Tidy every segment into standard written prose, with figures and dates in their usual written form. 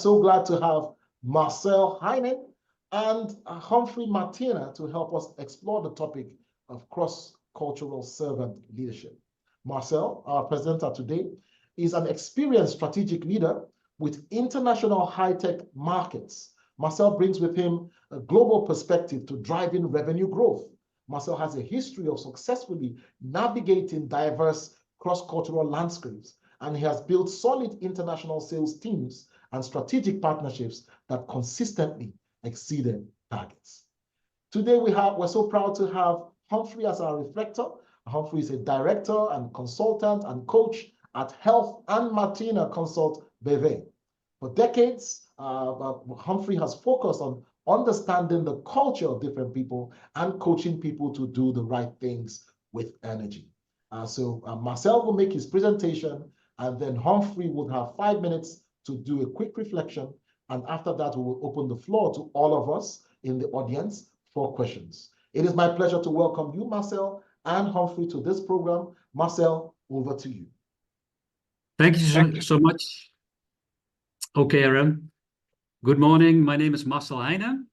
so glad to have Marcel Heijnen and Humphrey Martina to help us explore the topic of cross-cultural servant leadership. Marcel, our presenter today, is an experienced strategic leader with international high-tech markets. Marcel brings with him a global perspective to driving revenue growth. Marcel has a history of successfully navigating diverse cross-cultural landscapes, and he has built solid international sales teams and strategic partnerships that consistently exceeded targets. Today we're so proud to have Humphrey as our reflector. Humphrey is a director and consultant and coach at Health and Martina Consult BV. For decades, Humphrey has focused on understanding the culture of different people and coaching people to do the right things with energy. So Marcel will make his presentation, and then Humphrey will have 5 minutes to do a quick reflection. And after that, we will open the floor to all of us in the audience for questions. It is my pleasure to welcome you, Marcel, and Humphrey to this program. Marcel, over to you. Thank you so much. Okay, Aaron. Good morning. My name is Marcel Heijnen.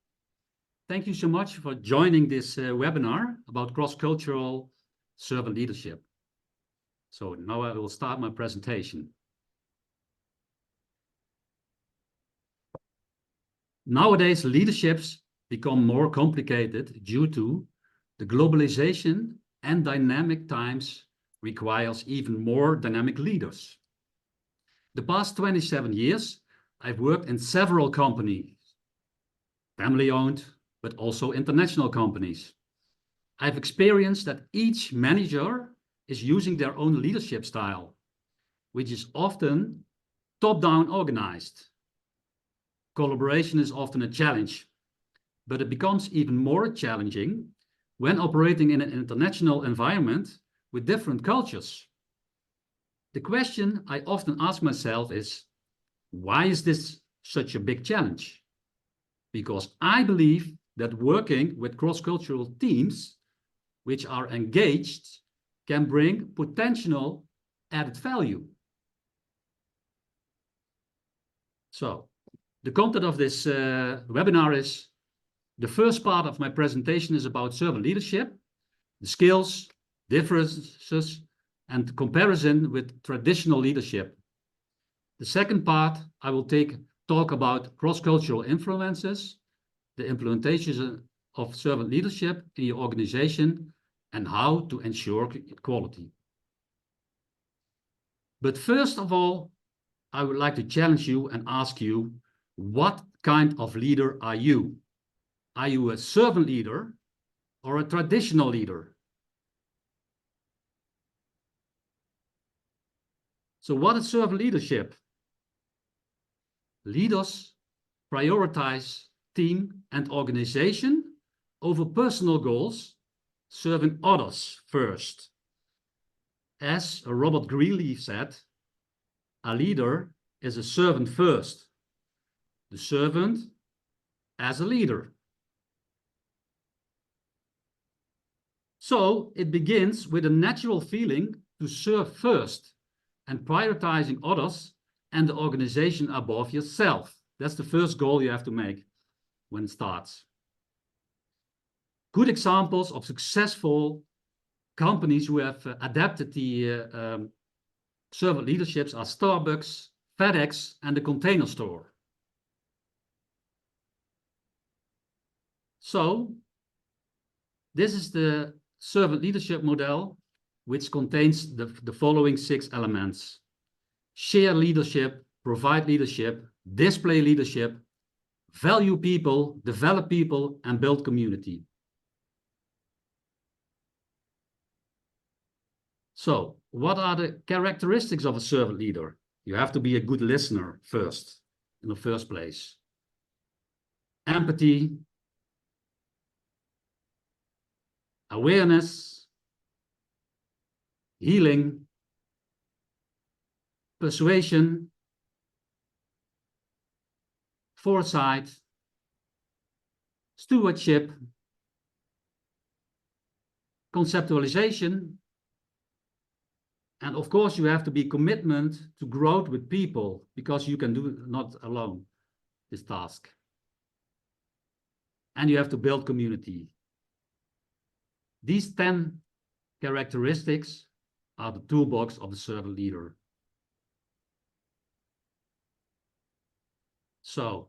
Thank you so much for joining this webinar about cross-cultural servant leadership. So now I will start my presentation. Nowadays, leaderships become more complicated due to the globalization, and dynamic times requires even more dynamic leaders. The past 27 years, I've worked in several companies, family-owned, but also international companies. I've experienced that each manager is using their own leadership style, which is often top-down organized. Collaboration is often a challenge, but it becomes even more challenging when operating in an international environment with different cultures. The question I often ask myself is, why is this such a big challenge? Because I believe that working with cross-cultural teams, which are engaged, can bring potential added value. So, the content of this webinar is, the first part of my presentation is about servant leadership, the skills, differences, and comparison with traditional leadership. The second part, I will talk about cross-cultural influences, the implementation of servant leadership in your organization, and how to ensure quality. But first of all, I would like to challenge you and ask you, what kind of leader are you? Are you a servant leader or a traditional leader? So what is servant leadership? Leaders prioritize team and organization over personal goals, serving others first. As Robert Greenleaf said, a leader is a servant first, the servant as a leader. So it begins with a natural feeling to serve first and prioritizing others and the organization above yourself. That's the first goal you have to make when it starts. Good examples of successful companies who have adapted the servant leaderships are Starbucks, FedEx, and the Container Store. So, this is the servant leadership model, which contains the following 6 elements: share leadership, provide leadership, display leadership, value people, develop people, and build community. So, what are the characteristics of a servant leader? You have to be a good listener first, in the first place. Empathy, awareness, healing, persuasion, foresight, stewardship, conceptualization, and of course you have to be commitment to growth with people, because you can do it not alone. this task. And you have to build community. These 10 characteristics are the toolbox of the servant leader. So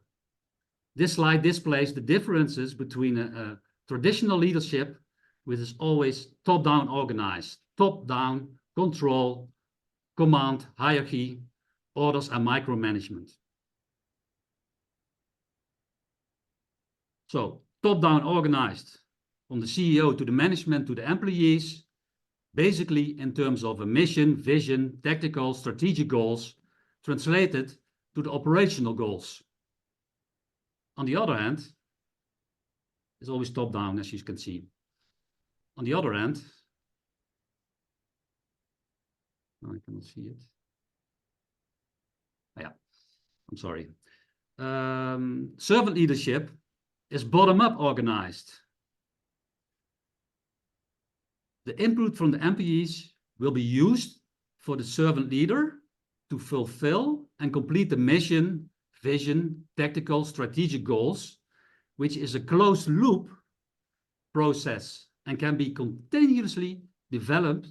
this slide displays the differences between a traditional leadership, which is always top-down organized, top-down control, command, hierarchy, orders, and micromanagement. So top-down organized, from the CEO to the management to the employees, basically in terms of a mission, vision, tactical, strategic goals, translated to the operational goals. On the other hand, it's always top-down, as you can see. On the other hand, I cannot see it. Oh, yeah, I'm sorry. Servant leadership is bottom-up organized. The input from the employees will be used for the servant leader to fulfill and complete the mission, vision, tactical, strategic goals, which is a closed loop process and can be continuously developed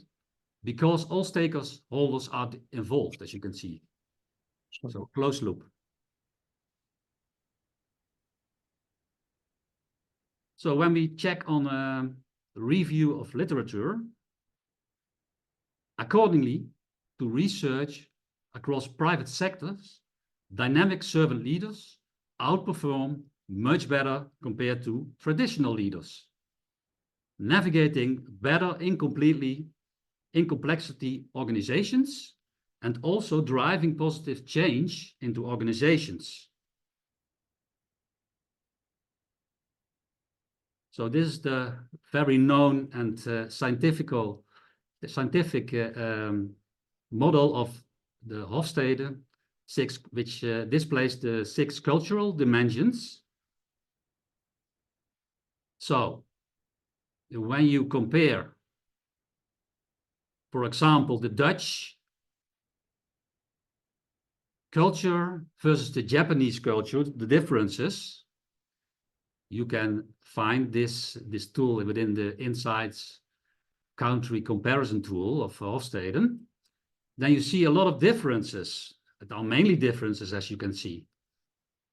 because all stakeholders are involved, as you can see. So closed loop. So when we check on a review of literature, accordingly to research across private sectors, dynamic servant leaders outperform much better compared to traditional leaders, navigating better in complexity organizations and also driving positive change into organizations. So this is the very known and scientific model of the Hofstede, which displays the 6 cultural dimensions. So when you compare, for example, the Dutch culture versus the Japanese culture, the differences, you can find this tool within the Insights country comparison tool of Hofstede. Then you see a lot of differences. There are mainly differences, as you can see.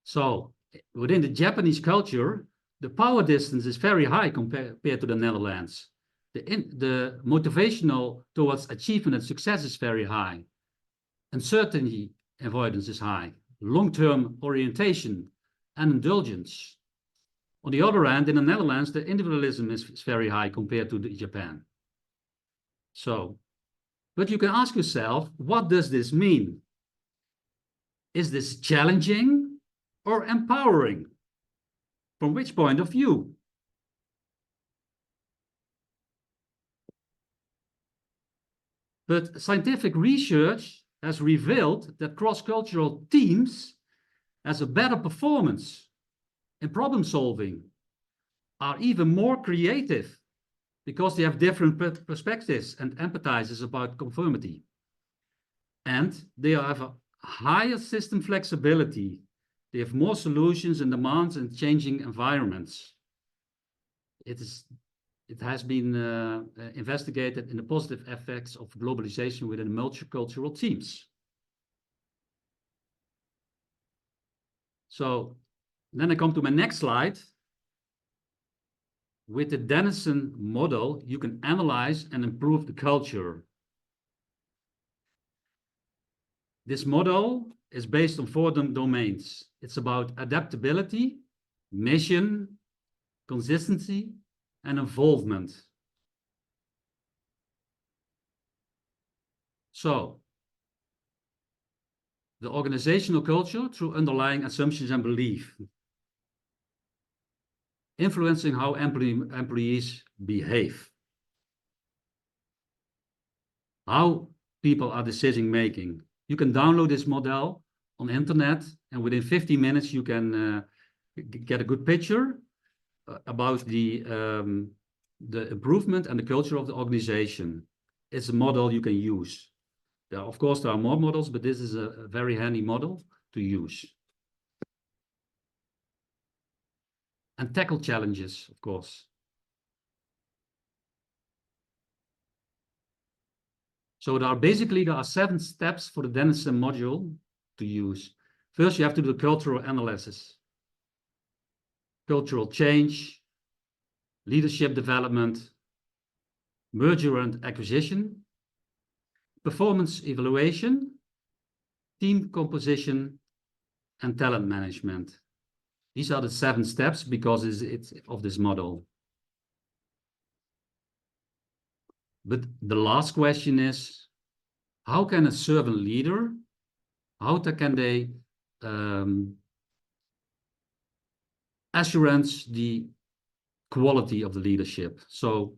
So within the Japanese culture, the power distance is very high compared to the Netherlands. The motivational towards achievement and success is very high. Uncertainty avoidance is high. Long-term orientation and indulgence. On the other hand, in the Netherlands, the individualism is very high compared to Japan. So, but you can ask yourself, what does this mean? Is this challenging or empowering? From which point of view? But scientific research has revealed that cross-cultural teams has a better performance in problem solving, are even more creative because they have different perspectives and empathizes about conformity. And they have a higher system flexibility. They have more solutions and demands in changing environments. It has been investigated in the positive effects of globalization within multicultural teams. So then I come to my next slide. With the Dennison model, you can analyze and improve the culture. This model is based on 4 domains. It's about adaptability, mission, consistency, and involvement. So, the organizational culture through underlying assumptions and belief, influencing how employees behave, how people are decision making. You can download this model on the internet, and within 15 minutes you can get a good picture about the improvement and the culture of the organization. It's a model you can use. Of course, there are more models, but this is a very handy model to use. and tackle challenges, of course. So there are 7 steps for the Denison module to use. First, you have to do the cultural analysis, cultural change, leadership development, merger and acquisition, performance evaluation, team composition, and talent management. These are the 7 steps because it's of this model. But the last question is, how can a servant leader, how can they assurance the quality of the leadership? So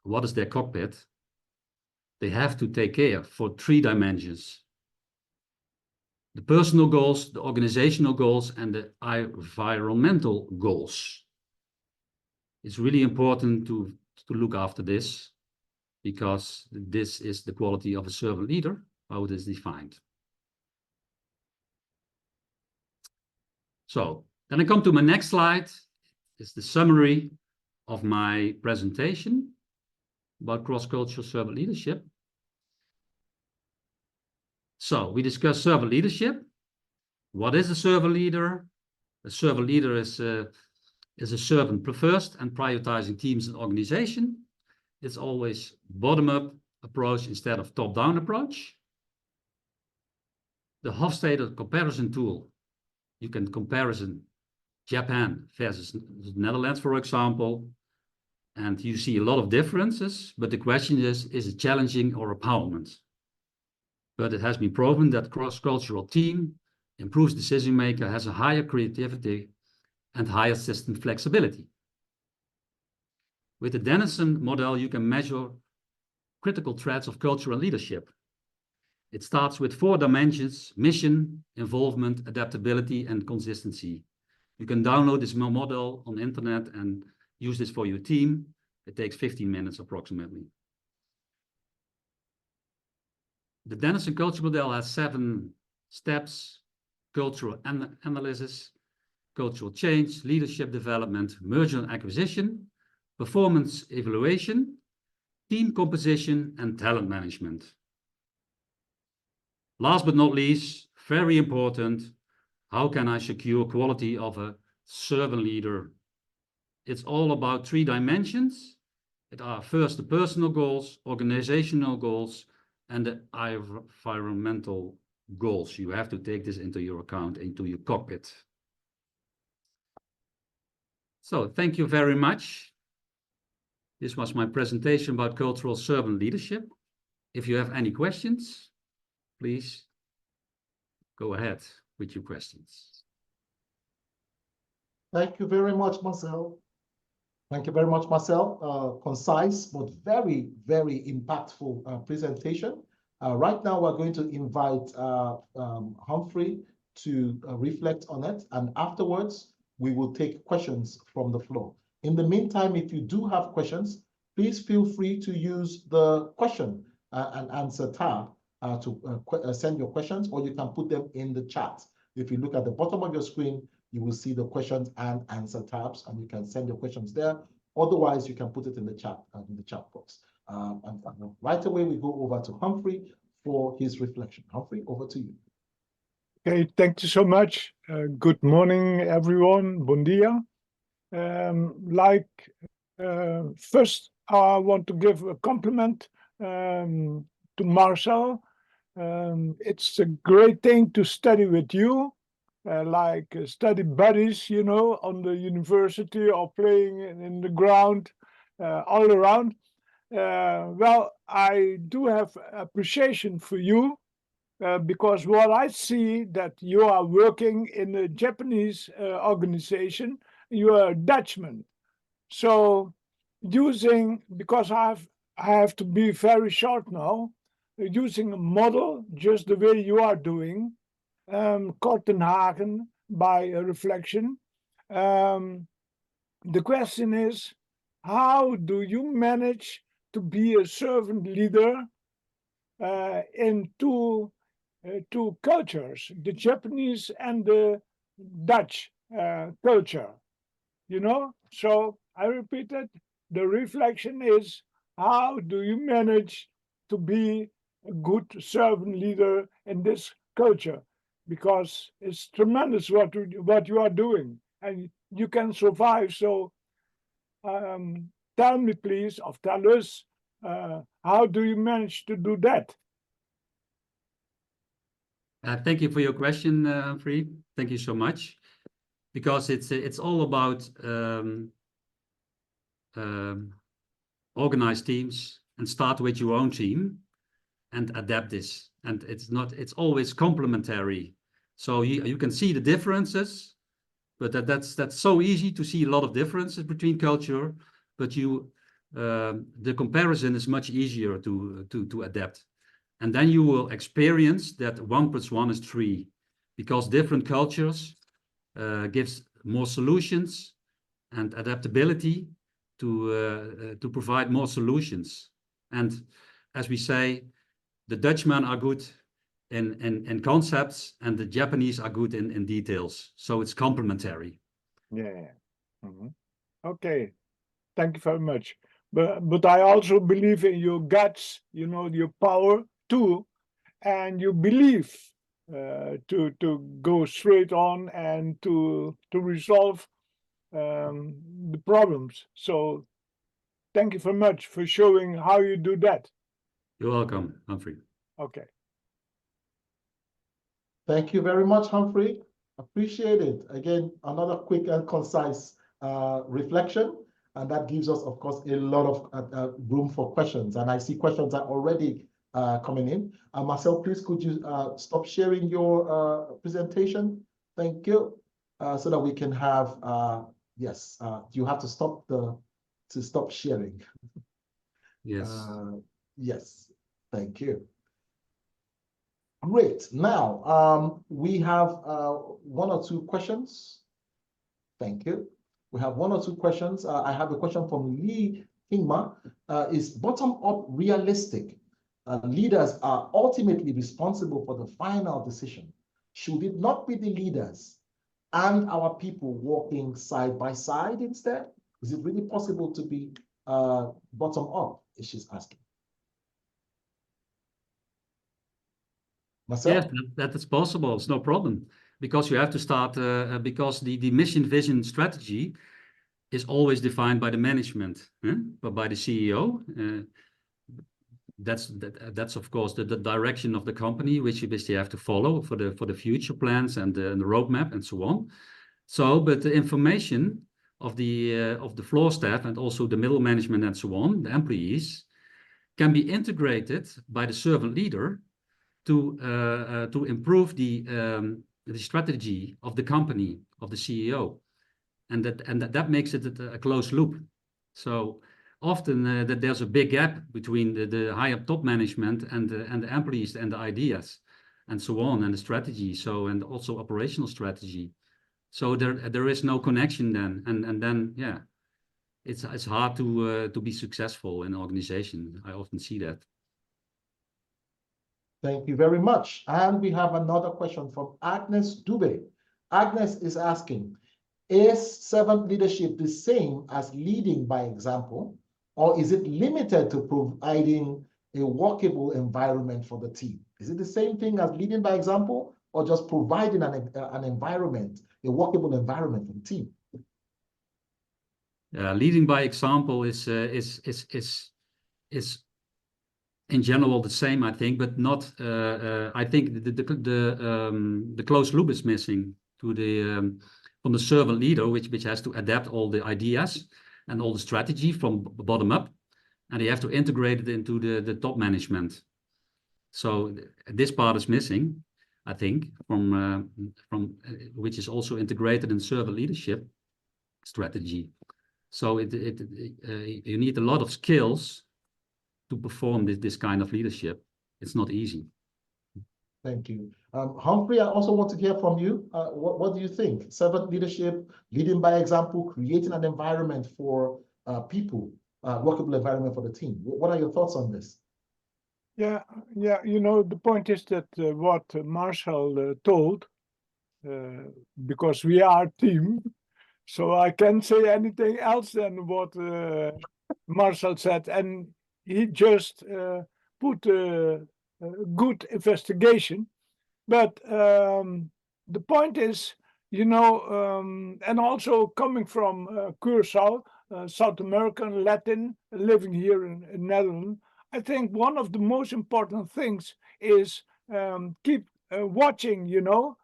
what is their cockpit? They have to take care for 3 dimensions: the personal goals, the organizational goals, and the environmental goals. It's really important to look after this, because this is the quality of a servant leader, how it is defined. So then I come to my next slide. It's the summary of my presentation about cross-cultural servant leadership. So we discussed servant leadership. What is a servant leader? A servant leader is a servant first and prioritizing teams and organization. It's always bottom-up approach instead of top-down approach. The Hofstede comparison tool, you can comparison Japan versus the Netherlands, for example, and you see a lot of differences, but the question is it challenging or empowerment? But it has been proven that cross-cultural team improves decision maker, has a higher creativity and higher system flexibility. With the Denison model, you can measure critical threads of cultural leadership. It starts with 4 dimensions: mission, involvement, adaptability, and consistency. You can download this model on the internet and use this for your team. It takes 15 minutes approximately. The Denison culture model has 7 steps: cultural analysis, cultural change, leadership development, merger and acquisition, performance evaluation, team composition, and talent management. Last but not least, very important, how can I secure quality of a servant leader? It's all about 3 dimensions. It are first the personal goals, organizational goals, and the environmental goals. You have to take this into your account, into your cockpit. So thank you very much. This was my presentation about cultural servant leadership. If you have any questions, please go ahead with your questions. Thank you very much, Marcel. Thank you very much, Marcel. Concise, but very, very impactful presentation. Right now, we're going to invite Humphrey to reflect on it. And afterwards, we will take questions from the floor. In the meantime, if you do have questions, please feel free to use the question and answer tab to send your questions, or you can put them in the chat. If you look at the bottom of your screen, you will see the questions and answer tabs, and you can send your questions there. Otherwise, you can put it in the chat box. And right away, we go over to Humphrey for his reflection. Humphrey, over to you. Okay, thank you so much. Good morning, everyone. Bon dia. First, I want to give a compliment to Marcel. It's a great thing to study with you, like study buddies, you know, on the university or playing in the ground, all around. Well, I do have appreciation for you. Because what I see that you are working in a Japanese organization, you are a Dutchman. So because I have to be very short now, using a model just the way you are doing, Kortenhagen by a reflection. The question is, how do you manage to be a servant leader in two cultures, the Japanese and the Dutch culture. So I repeated, the reflection is, how do you manage to be a good servant leader in this culture? Because it's tremendous what you are doing, and you can survive. So tell me, please, or tell us, how do you manage to do that? Thank you for your question, Humphrey. Thank you so much, because it's all about organize teams and start with your own team and adapt this. And it's always complementary. So you can see the differences, but that's so easy to see a lot of differences between culture, but the comparison is much easier to adapt. And then you will experience that 1 + 1 is 3, because different cultures gives more solutions and adaptability to provide more solutions. And as we say, the Dutchmen are good in concepts and the Japanese are good in details. So it's complementary. Yeah. Okay. Thank you very much. But I also believe in your guts, your power too, and you believe to go straight on and to resolve the problems. So thank you very much for showing how you do that. You're welcome, Humphrey. Okay. Thank you very much, Humphrey. Appreciate it. Again, another quick and concise reflection. And that gives us, of course, a lot of room for questions. And I see questions are already coming in. Marcel, please, could you stop sharing your presentation? Thank you. So that we can have, yes, you have to stop sharing. Yes. Yes, thank you. Great. Now, we have 1 or 2 questions. Thank you. We have 1 or 2 questions. I have a question from Lee Hingma. Is bottom-up realistic? Leaders are ultimately responsible for the final decision. Should it not be the leaders and our people working side by side instead? Is it really possible to be bottom-up, is she's asking. Marcel? Yes, that is possible. It's no problem, because you have to start, because the mission, vision, strategy is always defined by the management, but by the CEO. That's of course the direction of the company, which they have to follow for the future plans and the roadmap and so on. So, but the information of the floor staff and also the middle management and so on, the employees, can be integrated by the servant leader to improve the strategy of the company, of the CEO, and that makes it a closed loop. So often that there's a big gap between the high up top management and the employees and the ideas and so on, and the strategy, so, and also operational strategy. So there is no connection then, and then yeah, it's hard to be successful in an organization. I often see that. Thank you very much. And we have another question from Agnes Dube. Agnes is asking, is servant leadership the same as leading by example, or is it limited to providing a workable environment for the team? Is it the same thing as leading by example, or just providing an environment, a workable environment for the team? Leading by example is in general the same, I think, but not. I think the closed loop is missing to from the servant leader, which has to adapt all the ideas and all the strategy from bottom up, and they have to integrate it into the top management. So this part is missing, I think, from which is also integrated in servant leadership strategy. So you need a lot of skills to perform this kind of leadership. It's not easy. Thank you. Humphrey, I also want to hear from you. What do you think? Servant leadership, leading by example, creating an environment for people, workable environment for the team. What are your thoughts on this? Yeah. The point is that what Marcel told because we are a team. So I can't say anything else than what Marcel said. And he just put a good investigation. But the point is, you know, and also coming from Curaçao, South American, Latin, living here in Netherlands, I think one of the most important things is keep watching, you know,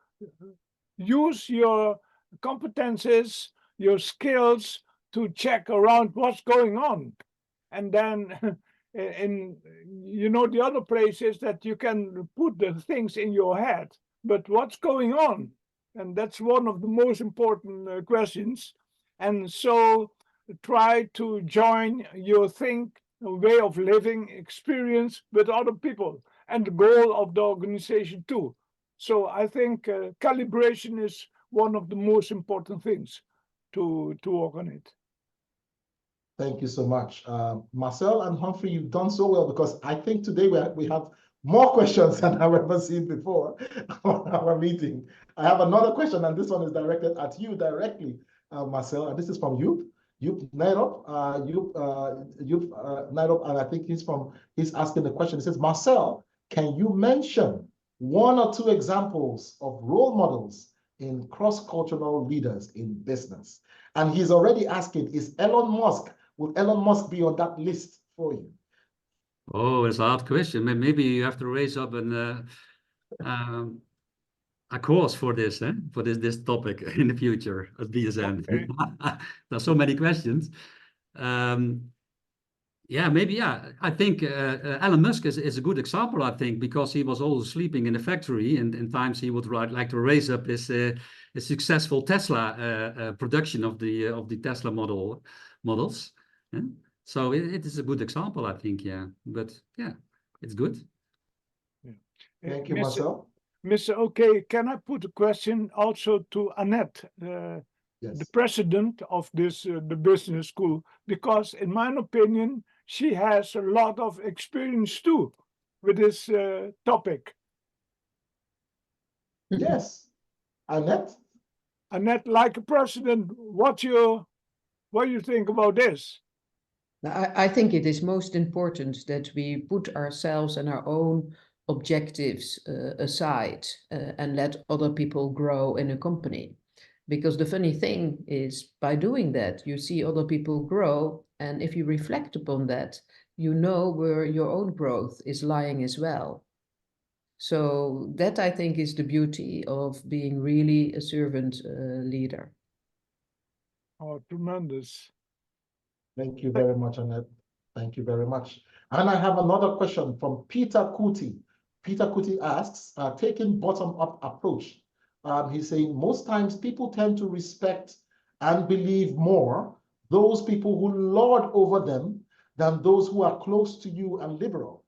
use your competences, your skills to check around what's going on. And then in, you know, the other place is that you can put the things in your head, but what's going on? And that's one of the most important questions. And so try to join your way of living experience with other people and the goal of the organization too. So I think calibration is one of the most important things to work on it. Thank you so much. Marcel and Humphrey, you've done so well, because I think today we have more questions than I've ever seen before on our meeting. I have another question, and this one is directed at you directly, Marcel, and this is from you. Nairop, Nairop, and I think he's asking the question. He says, Marcel, can you mention one or two examples of role models in cross-cultural leaders in business? And he's already asking, will Elon Musk be on that list for you? Oh, it's a hard question. Maybe you have to raise up a course for this, for this topic in the future at BSN. Okay. There's so many questions. Yeah, maybe, yeah. I think Elon Musk is a good example, I think, because he was always sleeping in the factory, and in times he would like to raise up his successful Tesla production of the Tesla models. Yeah? So it is a good example, I think, yeah. But yeah, it's good. Yeah. Thank you, Marcel. Mr. Okay, can I put a question also to Annette, yes, the president of this the business school? Because in my opinion, she has a lot of experience too with this topic. Yes, Annette. Annette, like a president, what do you think about this? I think it is most important that we put ourselves and our own objectives aside and let other people grow in a company. Because the funny thing is, by doing that, you see other people grow, and if you reflect upon that, you know where your own growth is lying as well. So that, I think, is the beauty of being really a servant leader. Oh, tremendous. Thank you very much, Annette. Thank you very much. And I have another question from Peter Kuti. Peter Kuti asks, taking bottom-up approach, he's saying most times people tend to respect and believe more those people who lord over them than those who are close to you and liberal.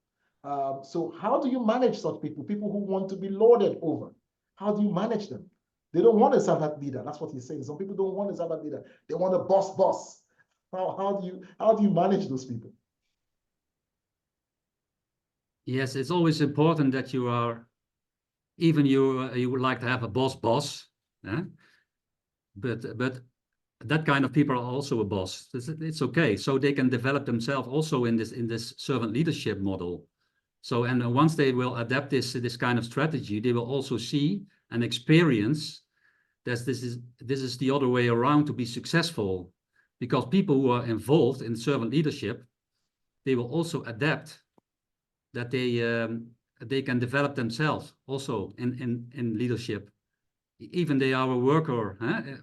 So how do you manage such people who want to be lorded over? How do you manage them? They don't want a servant leader. That's what he's saying. Some people don't want a servant leader. They want a boss. How do you manage those people? Yes, it's always important that you are, even you would like to have a boss, yeah? But that kind of people are also a boss. It's okay, so they can develop themselves also in this servant leadership model. So, and once they will adapt this kind of strategy, they will also see and experience that this is the other way around to be successful, because people who are involved in servant leadership, they will also adapt that they can develop themselves also in leadership. Even they are a worker,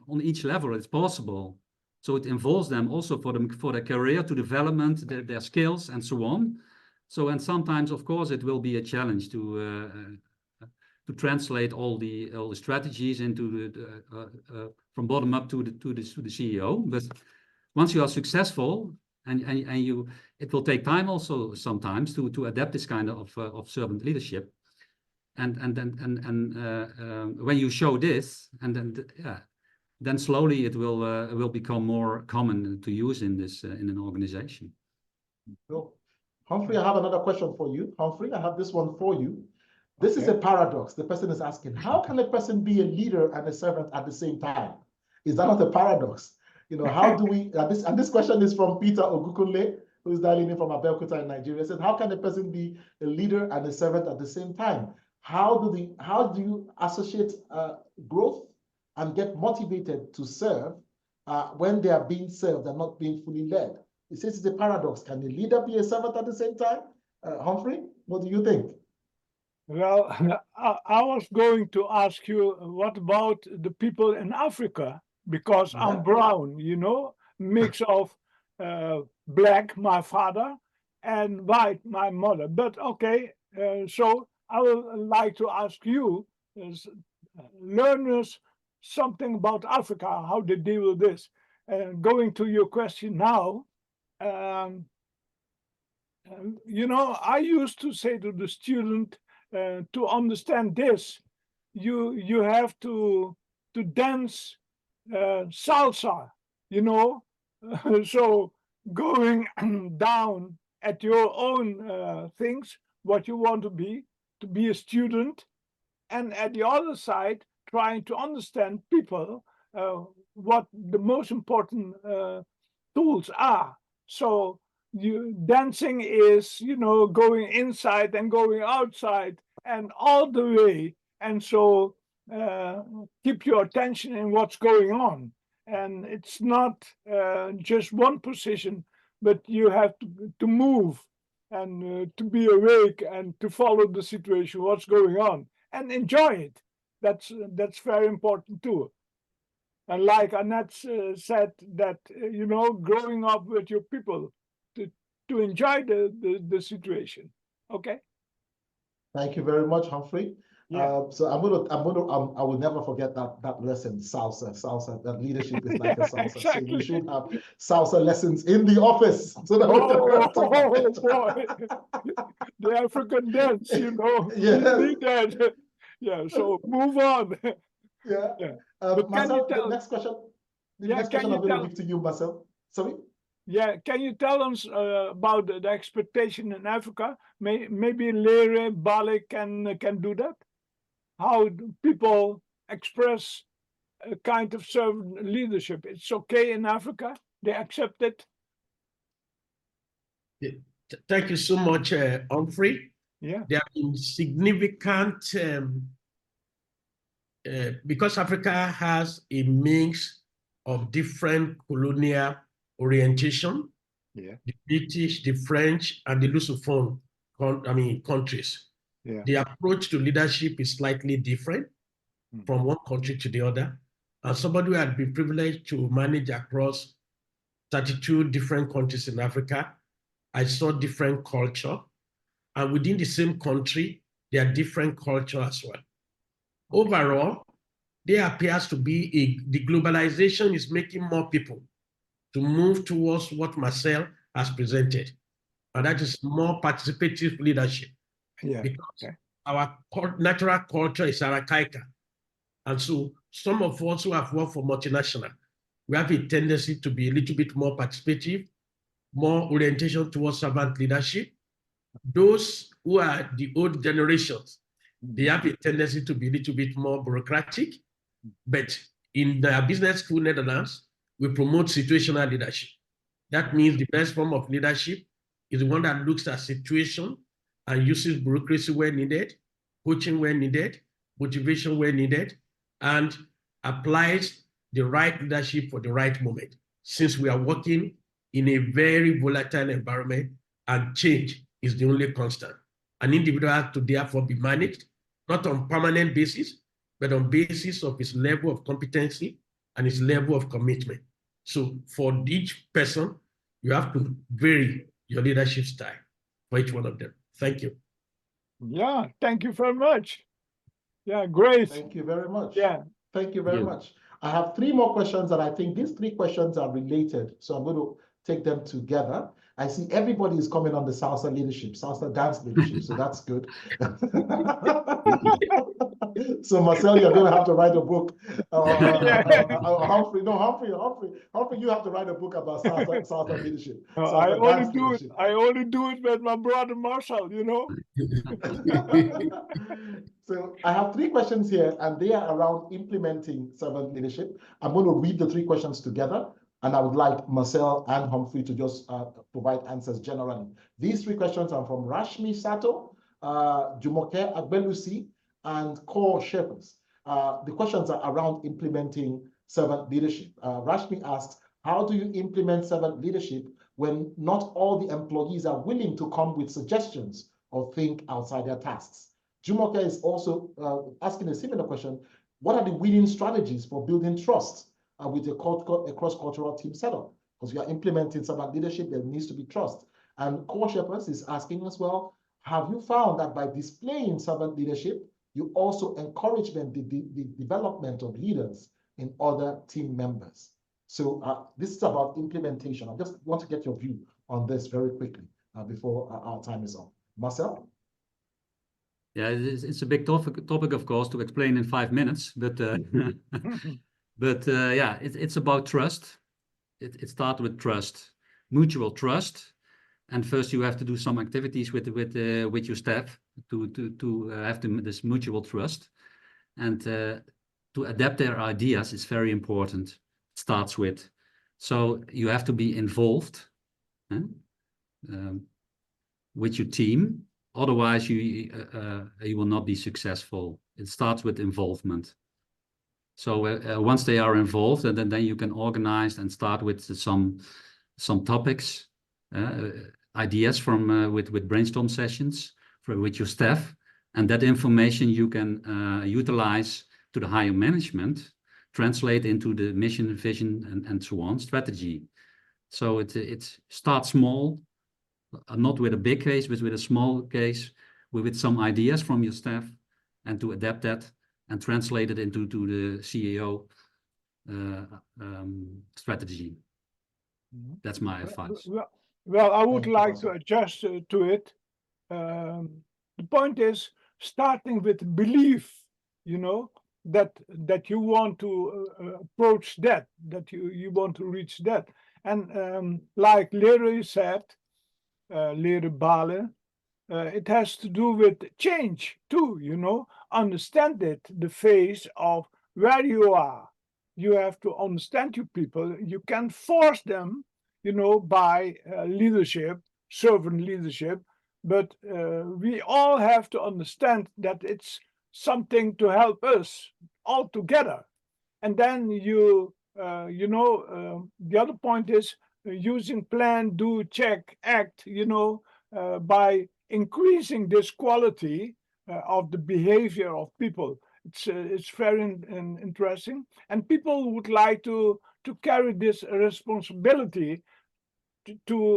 on each level, it's possible. So it involves them also for their career to development, their skills and so on. So, and sometimes, of course, it will be a challenge to translate all the strategies into from bottom up to the CEO. But once you are successful, and it will take time also sometimes to adapt this kind of servant leadership, and when you show this, and then slowly it will become more common to use in an organization. Cool. Humphrey, I have another question for you. Humphrey, I have this one for you. This is a paradox. The person is asking, how can a person be a leader and a servant at the same time? Is that not a paradox? You know, how do we, and this question is from Peter Ogukunle, who is dialing in from Abeokuta in Nigeria. Said, how can a person be a leader and a servant at the same time? How do you associate growth and get motivated to serve when they are being served and not being fully led? He says it's a paradox. Can a leader be a servant at the same time? Humphrey, what do you think? Well, I was going to ask you, what about the people in Africa? Because I'm brown, you know, mix of black, my father, and white, my mother. But okay, so I would like to ask you, learners, something about Africa, how they deal with this. Going to your question now, you know, I used to say to the student, to understand this, you have to dance salsa, you know. So going down at your own things, what you want to be a student, and at the other side trying to understand people, what the most important tools are. So dancing is, you know, going inside and going outside and all the way, and so keep your attention in what's going on. And it's not just one position, but you have to move and to be awake and to follow the situation, what's going on, and enjoy it. That's very important too. And like Annette said, that you know, growing up with your people, to enjoy the situation. Okay. Thank you very much, Humphrey. Yeah. So I will never forget that lesson, salsa. That leadership is like a salsa. Exactly. So we should have salsa lessons in the office. So that boy, the African dance, you know. Yeah. We need that. Yeah. So move on. Yeah. Yeah. Marcel, the next question. Next question I'm going to give to you, Marcel. Sorry. Yeah, can you tell us about the expectation in Africa? Maybe Lere, Bali can do that? How do people express a kind of servant leadership? It's okay in Africa? They accept it? Thank you so much, Humphrey. Yeah. There have been significant, because Africa has a mix of different colonial orientation, yeah, the British, the French, and the Lusophone countries. Yeah. The approach to leadership is slightly different from one country to the other. And somebody who had been privileged to manage across 32 different countries in Africa, I saw different culture. And within the same country, there are different culture as well. Overall, there appears to be the globalization is making more people to move towards what Marcel has presented, and that is more participative leadership. Yeah. Because our natural culture is archaic. And so some of us who have worked for multinational, we have a tendency to be a little bit more participative, more orientation towards servant leadership. Those who are the old generations, they have a tendency to be a little bit more bureaucratic. But in the business school Netherlands, we promote situational leadership. That means the best form of leadership is the one that looks at situation and uses bureaucracy where needed, coaching where needed, motivation where needed, and applies the right leadership for the right moment. Since we are working in a very volatile environment and change is the only constant. An individual has to therefore be managed, not on permanent basis, but on basis of his level of competency and his level of commitment. So for each person, you have to vary your leadership style for each one of them. Thank you. Yeah, thank you very much. Yeah, great. Thank you very much. Yeah. Thank you very much. I have 3 more questions, and I think these 3 questions are related. So I'm going to take them together. I see everybody is coming on the salsa leadership, salsa dance leadership, so that's good. So Marcel, you're going to have to write a book. Humphrey, you have to write a book about salsa leadership. I only do it with my brother Marcel, you know. So I have 3 questions here, and they are around implementing servant leadership. I'm going to read the 3 questions together, and I would like Marcel and Humphrey to just provide answers generally. These 3 questions are from Rashmi Sato, Jumoke Agbelusi, and Core Shepherds. The questions are around implementing servant leadership. Rashmi asks, how do you implement servant leadership when not all the employees are willing to come with suggestions or think outside their tasks? Jumoke is also asking a similar question. What are the winning strategies for building trust with a cross-cultural team setup? Because we are implementing servant leadership, there needs to be trust. And Core Shepherds is asking as well, have you found that by displaying servant leadership, you also encourage the development of leaders in other team members? So this is about implementation. I just want to get your view on this very quickly before our time is up. Marcel? Yeah, it's a big topic, of course, to explain in 5 minutes, but yeah, it's about trust. It starts with trust, mutual trust, and first you have to do some activities with your staff to have this mutual trust, and to adapt their ideas is very important. It starts with, so you have to be involved with your team. Otherwise, you will not be successful. It starts with involvement. So once they are involved, and then you can organize and start with some topics, ideas from with brainstorm sessions with your staff, and that information you can utilize to the higher management, translate into the mission, vision, and so on, strategy. So it starts small. Not with a big case, but with a small case, with some ideas from your staff, and to adapt that and translate it into the CEO strategy. That's my advice. Well, I would like to adjust to it. The point is starting with belief, you know, that you want to approach that you want to reach that. And like Larry said, leren balen. It has to do with change too, you know, understand it, the phase of where you are. You have to understand your people. You can force them, you know, by leadership, servant leadership, but we all have to understand that it's something to help us all together. And then the other point is using plan, do, check, act, you know, by increasing this quality of the behavior of people. It's very interesting, and people would like to carry this responsibility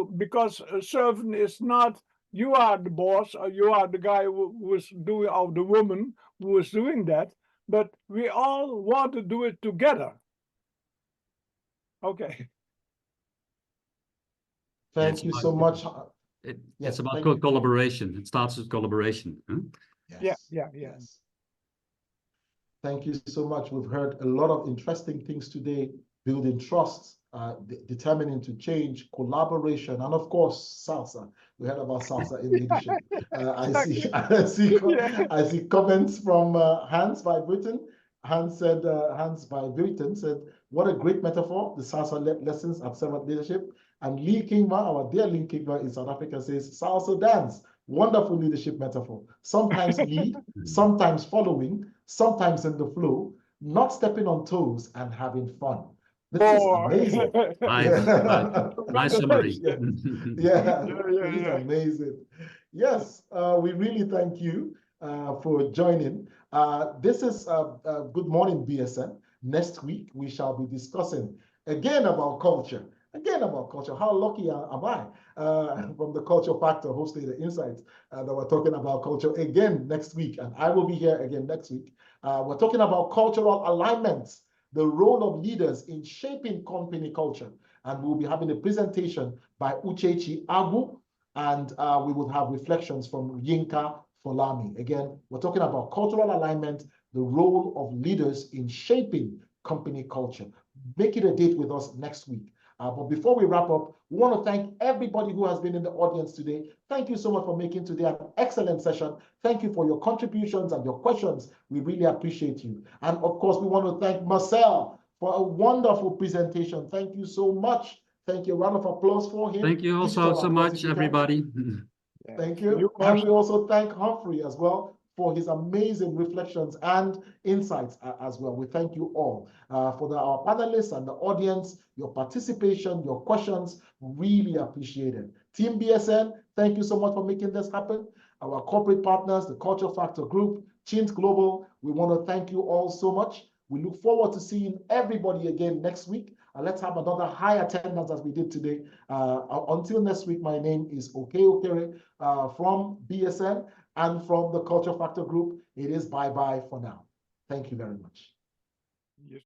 because a servant is not you are the boss or you are the guy who is doing, or the woman who is doing that, but we all want to do it together. Okay. Thank you so much. It's about collaboration. It starts with collaboration. Huh? Yes. Thank you so much. We've heard a lot of interesting things today, building trust, determining to change, collaboration, and of course, salsa. We heard about salsa in leadership. I see comments from Hans by Britain. Hans by Britain said, what a great metaphor, the salsa lessons at servant leadership. And Lee Kingma, our dear Lee Kingma in South Africa, says, salsa dance, wonderful leadership metaphor. Sometimes lead, sometimes following, sometimes in the flow, not stepping on toes and having fun. This is amazing. Nice summary. This is amazing. Yes, we really thank you for joining. This is Good Morning BSN. Next week, we shall be discussing again about culture. How lucky am I from the Culture Factor Hofstede Insights that we're talking about culture again next week, and I will be here again next week. We're talking about cultural alignments, the role of leaders in shaping company culture. And we'll be having a presentation by Uchechi Abu, and we will have reflections from Yinka Folami. Again, we're talking about cultural alignment, the role of leaders in shaping company culture. Make it a date with us next week. But before we wrap up, we want to thank everybody who has been in the audience today. Thank you so much for making today an excellent session. Thank you for your contributions and your questions. We really appreciate you. And of course, we want to thank Marcel for a wonderful presentation. Thank you so much. Thank you. A round of applause for him. Thank you also so much, everybody. Yeah. Thank you. And Marcel. we also thank Humphrey as well for his amazing reflections and insights as well. We thank you all for our panelists and the audience, your participation, your questions, really appreciate it. Team BSN, thank you so much for making this happen. Our corporate partners, the Culture Factor Group, Chint Global, we want to thank you all so much. We look forward to seeing everybody again next week. And let's have another high attendance as we did today. Until next week, my name is Oke Okere from BSN and from the Culture Factor Group. It is bye-bye for now. Thank you very much. Yes.